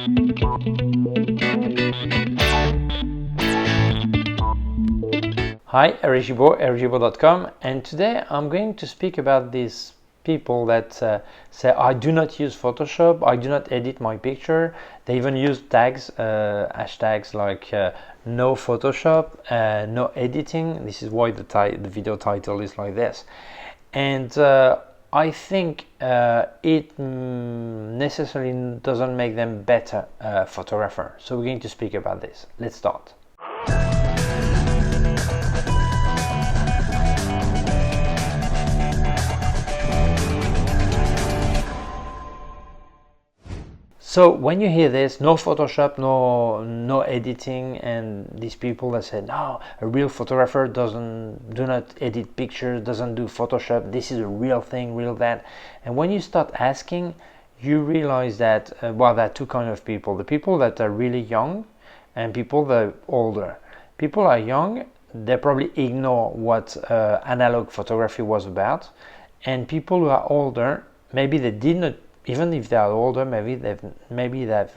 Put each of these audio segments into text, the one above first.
Hi, erigibo.com, and today I'm going to speak about these people that say I do not use Photoshop, I do not edit my picture. They even use tags, hashtags like no Photoshop, no editing. This is why the video title is like this. And I think it necessarily doesn't make them better photographer. So we're going to speak about this. Let's start. So when you hear this, no Photoshop, no editing, and these people that say no, a real photographer do not edit pictures, doesn't do Photoshop, this is a real thing, real that. And when you start asking, you realize that well, there are two kinds of people: the people that are really young, and people that are older. People are young, they probably ignore what analog photography was about, and people who are older, maybe they did not. Even if they are older, maybe they've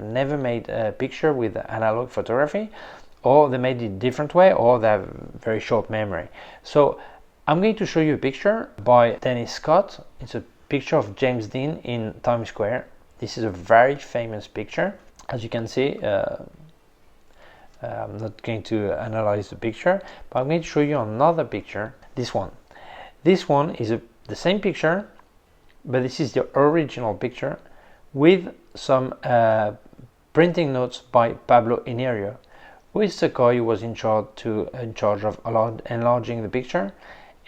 never made a picture with analog photography, or they made it a different way, or they have very short memory. So I'm going to show you a picture by Dennis Scott. It's a picture of James Dean in Times Square. This is a very famous picture. As you can see, I'm not going to analyze the picture, but I'm going to show you another picture. This one is the same picture, but this is the original picture with some printing notes by Pablo Inerio, who is the guy who was in charge of enlarging the picture,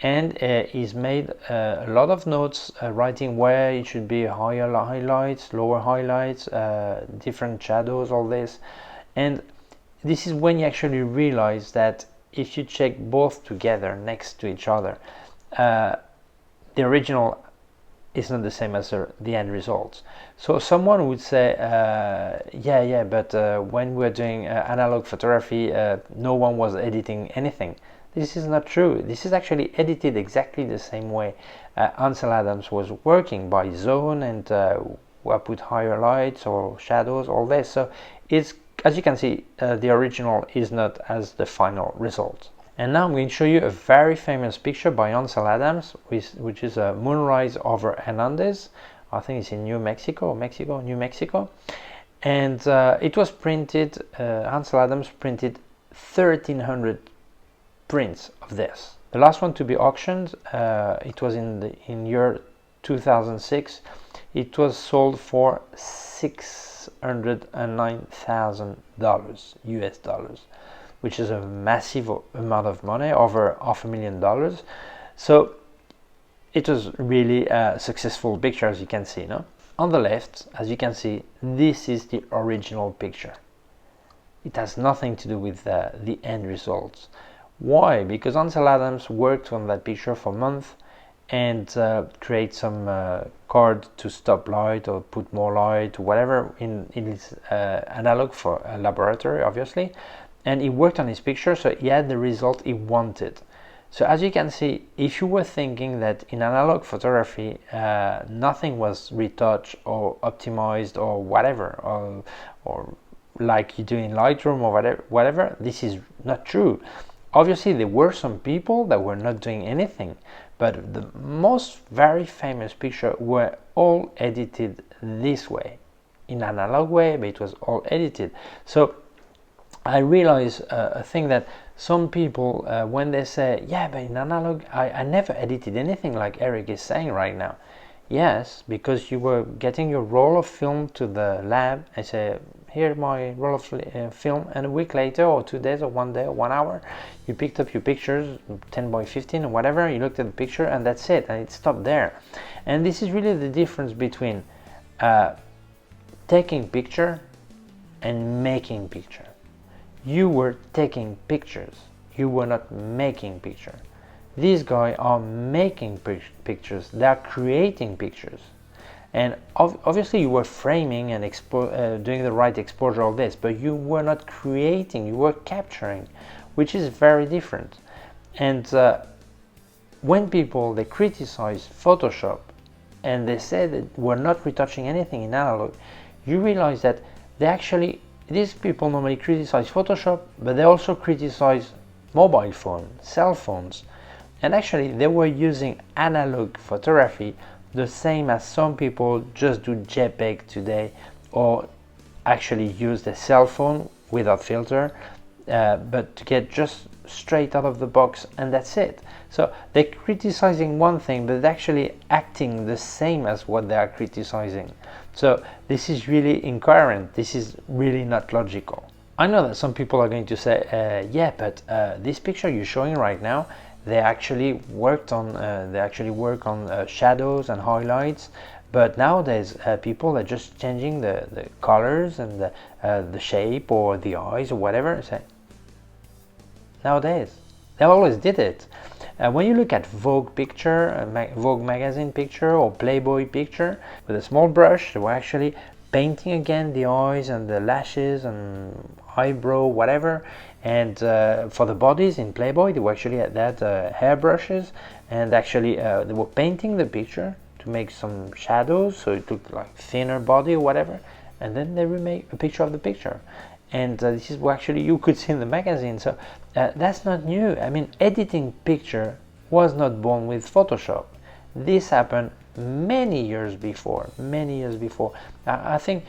and he's made a lot of notes, writing where it should be higher highlights, lower highlights, different shadows, all this. And this is when you actually realize that if you check both together next to each other, the original is not the same as the end results. So someone would say, but when we're doing analog photography, no one was editing anything. This is not true. This is actually edited exactly the same way Ansel Adams was working, by zone, and put higher lights or shadows, all this. So it's, as you can see, the original is not as the final result. And now I'm going to show you a very famous picture by Ansel Adams, which is a moonrise over Hernandez. I think it's in New Mexico. And it was printed, Ansel Adams printed 1,300 prints of this. The last one to be auctioned, it was in year 2006. It was sold for $609,000 US dollars, which is a massive amount of money, over $500,000. So it was really a successful picture, as you can see. No? On the left, as you can see, this is the original picture. It has nothing to do with the end results. Why? Because Ansel Adams worked on that picture for months and create some card to stop light or put more light, whatever, in his analog for a laboratory, obviously. And he worked on his picture, so he had the result he wanted. So as you can see, if you were thinking that in analog photography nothing was retouched or optimized or whatever, or like you do in Lightroom or whatever, this is not true. Obviously there were some people that were not doing anything, but the most very famous picture were all edited this way, in analog way, but it was all edited. So I realize a thing, that some people, when they say, yeah, but in analog, I never edited anything, like Eric is saying right now. Yes, because you were getting your roll of film to the lab and say, here my roll of film, and a week later, or 2 days, or 1 day, or 1 hour, you picked up your pictures, 10 by 15 or whatever, you looked at the picture and that's it, and it stopped there. And this is really the difference between taking picture and making picture. You were taking pictures, you were not making pictures. These guys are making pictures, they are creating pictures. And obviously you were framing and doing the right exposure, all this, but you were not creating, you were capturing, which is very different. And when people, they criticize Photoshop and they say that we're not retouching anything in analog, you realize that these people normally criticize Photoshop, but they also criticize mobile phone, cell phones, and actually they were using analog photography the same as some people just do JPEG today, or actually use the cell phone without filter, but to get just straight out of the box, and that's it. So they're criticizing one thing but actually acting the same as what they are criticizing. So this is really incoherent. This is really not logical. I know that some people are going to say, yeah, but this picture you're showing right now, they actually work on shadows and highlights, but nowadays people are just changing the colors and the shape or the eyes or whatever. So nowadays they always did it. When you look at Vogue picture, Vogue magazine picture or Playboy picture, with a small brush they were actually painting again the eyes and the lashes and eyebrow, whatever. And for the bodies in Playboy, they were actually at that hair brushes, and actually they were painting the picture to make some shadows, so it looked like thinner body or whatever, and then they remake a picture of the picture. And this is what actually you could see in the magazine. So that's not new. I mean, editing picture was not born with Photoshop. This happened many years before. I think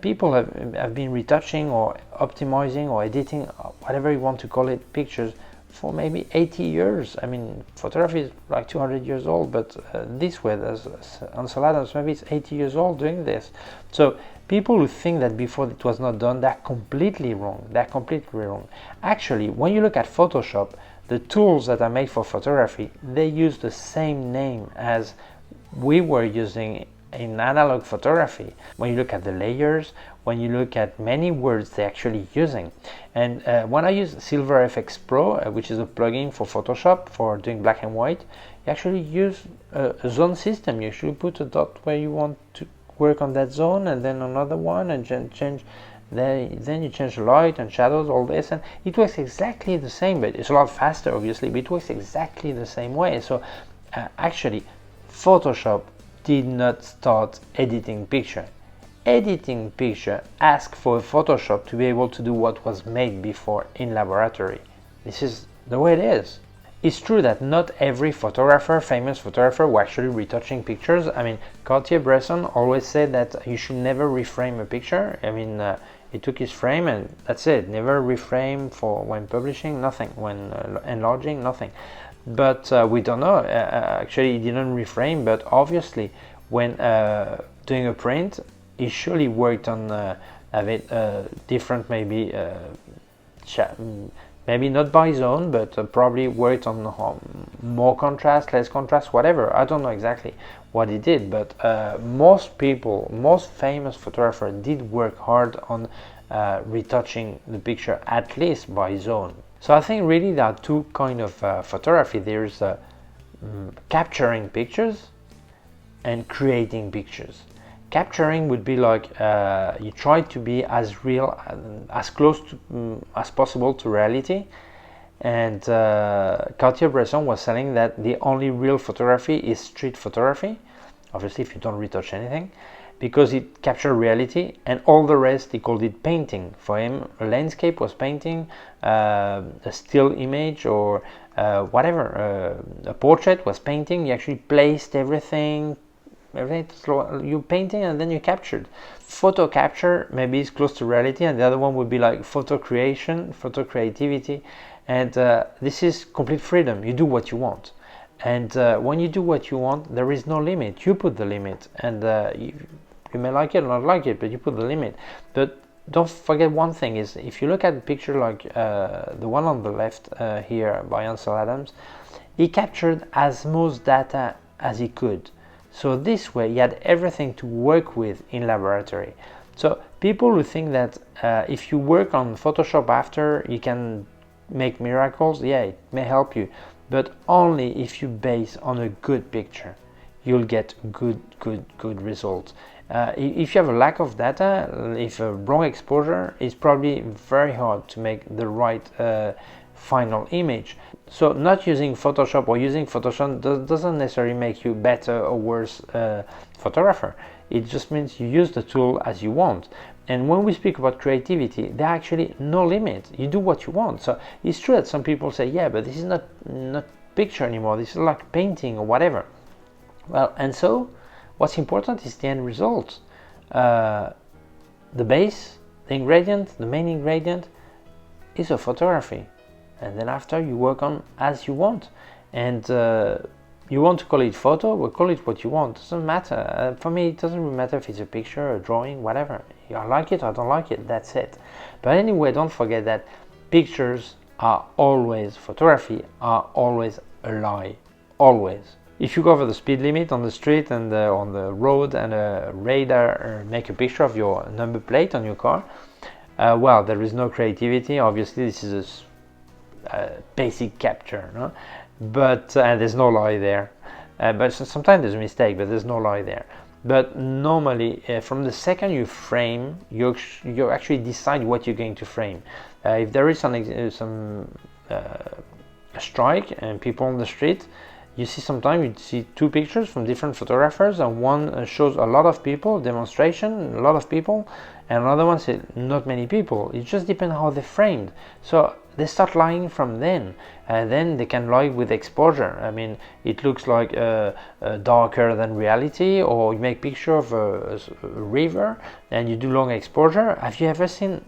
people have been retouching or optimizing or editing, whatever you want to call it, pictures for maybe 80 years. I mean, photography is like 200 years old, but this way, Ansel Adams, maybe it's 80 years old doing this. So people who think that before it was not done, they're completely wrong. Actually, when you look at Photoshop, the tools that are made for photography, they use the same name as we were using in analog photography. When you look at the layers, when you look at many words they're actually using. And when I use Silver FX Pro, which is a plugin for Photoshop for doing black and white, you actually use a zone system. You actually put a dot where you want to work on that zone, and then another one, and change. Then you change the light and shadows, all this, and it works exactly the same. But it's a lot faster, obviously, but it works exactly the same way. So actually, Photoshop did not start editing picture. Editing picture asked for Photoshop to be able to do what was made before in laboratory. This is the way it is. It's true that not every photographer, famous photographer, were actually retouching pictures. I mean, Cartier-Bresson always said that you should never reframe a picture. I mean, he took his frame and that's it. Never reframe for when publishing, nothing. When enlarging, nothing. But we don't know. Actually, he didn't reframe, but obviously when doing a print, he surely worked on different, maybe not by zone, but probably worked on more contrast, less contrast, whatever. I don't know exactly what he did, but most famous photographers did work hard on retouching the picture, at least by zone. So I think really there are two kinds of photography. There's capturing pictures and creating pictures. Capturing would be like you try to be as real, as close to, as possible to reality. And Cartier-Bresson was saying that the only real photography is street photography, obviously if you don't retouch anything, because it captured reality, and all the rest he called it painting. For him, a landscape was painting, a still image or whatever, a portrait was painting. You actually placed everything you painting and then you captured. Photo capture maybe is close to reality, and the other one would be like photo creation, photo creativity, and this is complete freedom. You do what you want, and when you do what you want, there is no limit. You put the limit, and you may like it or not like it, but you put the limit. But don't forget one thing is, if you look at a picture like the one on the left here by Ansel Adams, he captured as most data as he could. So this way he had everything to work with in laboratory. So people who think that if you work on Photoshop after you can make miracles, yeah, it may help you, but only if you base on a good picture. You'll get good results. If you have a lack of data, if a wrong exposure, it's probably very hard to make the right final image. So not using Photoshop or using Photoshop doesn't necessarily make you better or worse photographer. It just means you use the tool as you want. And when we speak about creativity, there are actually no limit. You do what you want. So it's true that some people say, yeah, but this is not picture anymore. This is like painting or whatever. Well, and so what's important is the end result. The base, the ingredient, the main ingredient is a photography. And then after you work on as you want. And you want to call it photo, well, call it what you want. It doesn't matter. For me, it doesn't really matter if it's a picture, a drawing, whatever. I like it, I don't like it, that's it. But anyway, don't forget that pictures are always, photography are always a lie. Always. If you go over the speed limit on the street and on the road and a radar make a picture of your number plate on your car, well, there is no creativity. Obviously, this is a basic capture, no? But and there's no lie there. But sometimes there's a mistake, but there's no lie there. But normally, from the second you frame, you actually decide what you're going to frame. If there is some strike and people on the street, you see sometimes you see two pictures from different photographers, and one shows a lot of people, demonstration, a lot of people, and another one says not many people. It just depends how they're framed. So they start lying from then, and then they can lie with exposure. I mean, it looks like darker than reality, or you make picture of a river and you do long exposure. Have you ever seen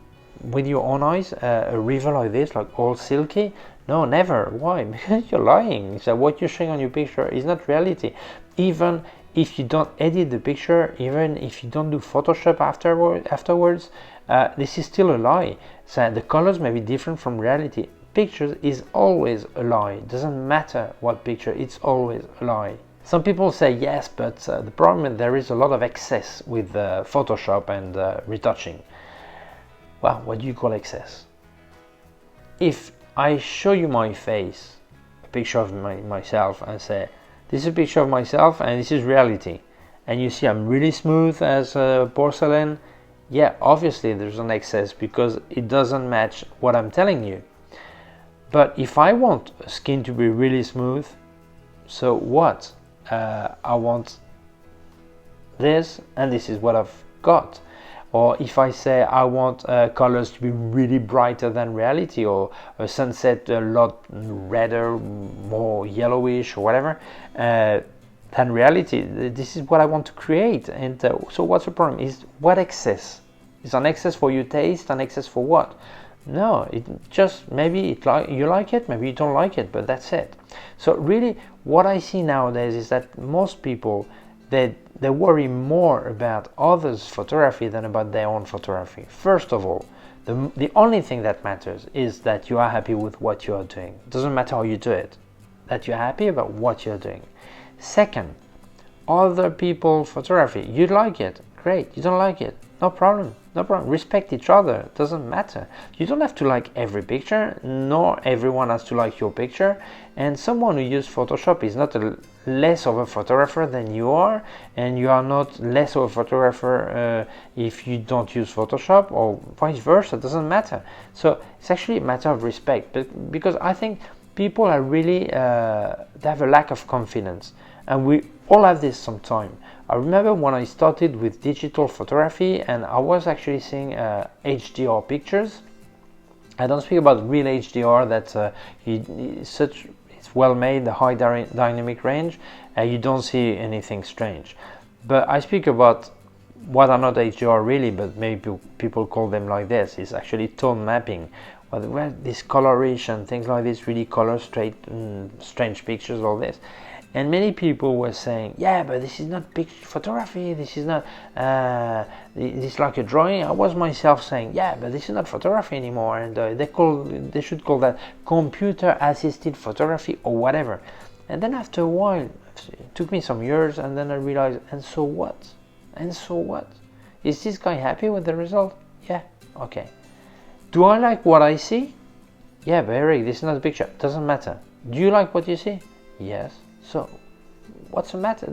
with your own eyes a river like this, like all silky? No, never. Why? Because you're lying. So what you're showing on your picture is not reality. Even if you don't edit the picture, even if you don't do Photoshop afterwards, this is still a lie. So the colors may be different from reality. Pictures is always a lie. It doesn't matter what picture, it's always a lie. Some people say yes, but the problem is there is a lot of excess with Photoshop and retouching. Well, what do you call excess? If I show you my face, a picture of myself, and say, this is a picture of myself and this is reality, and you see I'm really smooth as porcelain, yeah, obviously there's an excess because it doesn't match what I'm telling you. But if I want skin to be really smooth, so what? I want this, and this is what I've got. Or if I say I want colors to be really brighter than reality, or a sunset a lot redder, more yellowish or whatever than reality, this is what I want to create. And so what's the problem? Is what excess? Is an excess for your taste, an excess for what? No, it just maybe you like it, maybe you don't like it, but that's it. So really what I see nowadays is that most people, they worry more about others' photography than about their own photography. First of all, the only thing that matters is that you are happy with what you are doing. It doesn't matter how you do it, that you're happy about what you're doing. Second, other people's photography. You like it, great. You don't like it, no problem, no problem. Respect each other, it doesn't matter. You don't have to like every picture, nor everyone has to like your picture. And someone who uses Photoshop is not less of a photographer than you are, and you are not less of a photographer if you don't use Photoshop, or vice versa. It doesn't matter. So it's actually a matter of respect, but because I think people are really they have a lack of confidence, and we all have this sometime. I remember when I started with digital photography, and I was actually seeing HDR pictures. I don't speak about real HDR that it's well made, the high dynamic range, you don't see anything strange. But I speak about what are not HDR really, but maybe people call them like this. It's actually tone mapping, where this colorish and things like this, really color straight, strange pictures, all this. And many people were saying, yeah, but this is not picture photography, this is not, this is like a drawing. I was myself saying, yeah, but this is not photography anymore, and they should call that computer assisted photography or whatever. And then after a while, it took me some years, and then I realized, and so what? And so what? Is this guy happy with the result? Yeah, okay. Do I like what I see? Yeah, but Eric, this is not a picture, doesn't matter. Do you like what you see? Yes. So what's the matter?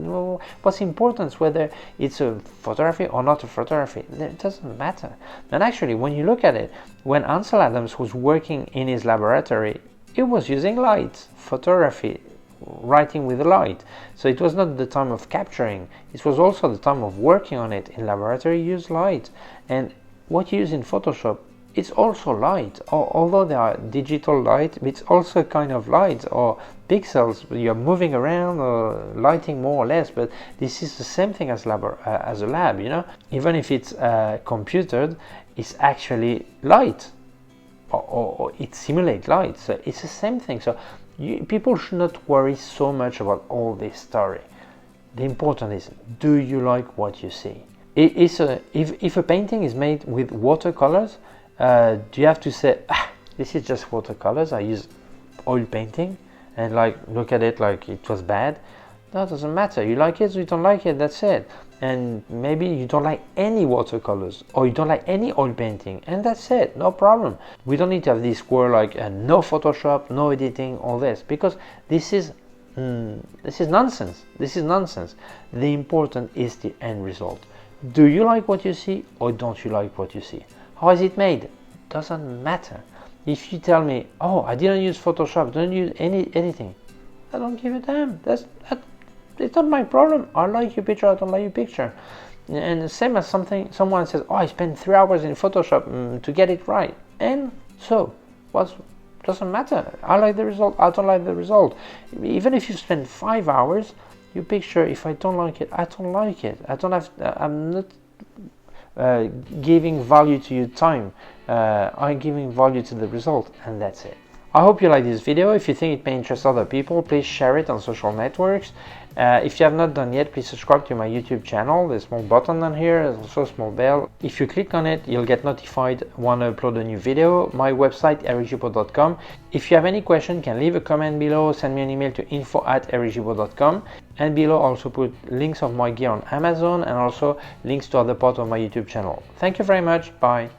What's important, whether it's a photography or not a photography? It doesn't matter. And actually, when you look at it, when Ansel Adams was working in his laboratory, he was using light. Photography writing with the light. So it was not the time of capturing, it was also the time of working on it. In laboratory you use light, and what you use in Photoshop, it's also light. Although they are digital light, it's also kind of light, or pixels you're moving around or lighting more or less, but this is the same thing as a lab, you know. Even if it's computed, it's actually light, or it simulates light, so it's the same thing. So people should not worry so much about all this story. The important is, do you like what you see? If a painting is made with watercolors, do you have to say, this is just watercolors, I use oil painting, and like look at it like it was bad? That doesn't matter. You like it or you don't like it, that's it. And maybe you don't like any watercolors, or you don't like any oil painting, and that's it, no problem. We don't need to have this word like no Photoshop, no editing, all this, because this is nonsense. This is nonsense. The important is the end result. Do you like what you see, or don't you like what you see? How is it made? Doesn't matter. If you tell me, oh, I didn't use Photoshop, don't use any editing, I don't give a damn. It's not my problem. I like your picture, I don't like your picture. And the same as someone says, oh, I spent 3 hours in Photoshop to get it right. And so, doesn't matter. I like the result, I don't like the result. Even if you spend 5 hours, your picture, if I don't like it, I don't like it. I'm not giving value to your time. I'm giving value to the result, and that's it. I hope you like this video. If you think it may interest other people, please share it on social networks. If you have not done yet, please subscribe to my YouTube channel. There's a small button down here, there's also a small bell. If you click on it, you'll get notified when I upload a new video. My website, ericgimbal.com. If you have any question, you can leave a comment below, send me an email to info@ericgimbal.com. And below also put links of my gear on Amazon, and also links to other parts of my YouTube channel. Thank you very much. Bye.